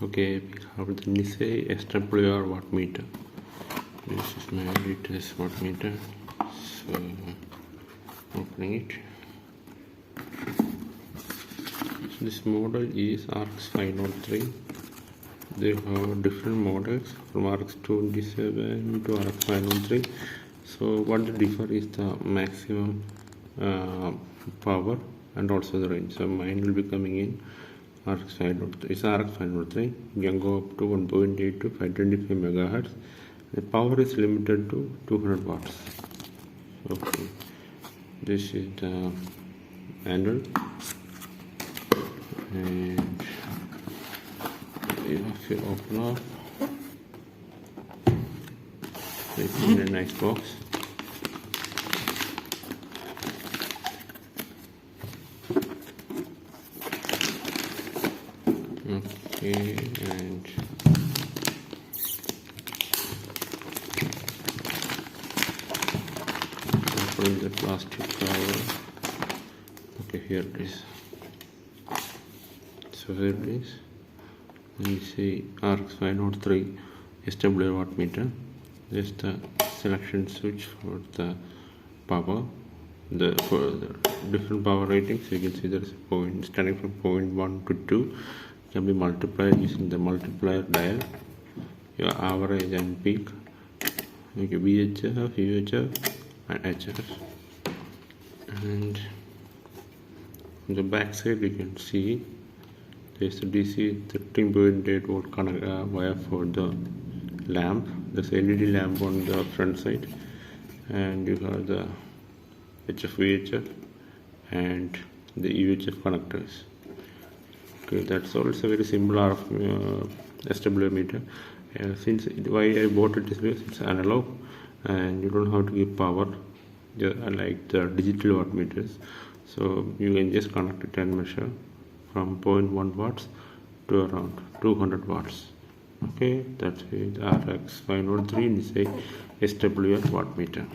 Okay, we have the Nissei SWR wattmeter. This is my latest wattmeter. So, opening it. So this model is RX503. They have different models from RX27 to RX503. So what the differ is the maximum power and also the range. So mine will be coming in RX503. It's RX503. You can go up to 1.8 to 525 megahertz. The power is limited to 200 watts. Okay, this is the handle, and if you open up, it's in a nice box. Okay, and open the plastic cover. Okay, here it is. So here it is. You see RX503 SWR wattmeter. There's the selection switch for the power. For the different power ratings, you can see there is a point starting from 0.1 to 2. Can be multiplied using the multiplier dial. Your average and peak. Okay, VHF, UHF, and HF. And on the back side, you can see there's a DC 13.8 volt wire for the lamp. There's a LED lamp on the front side, and you have the HF, VHF, and the UHF connectors. Okay, that's all. It's a very simple SWR meter. Since why I bought it is because it's analog and you don't have to give power like the digital wattmeters. So you can just connect it and measure from 0.1 watts to around 200 watts. Okay, that's it. RX503 Nissei SWR wattmeter.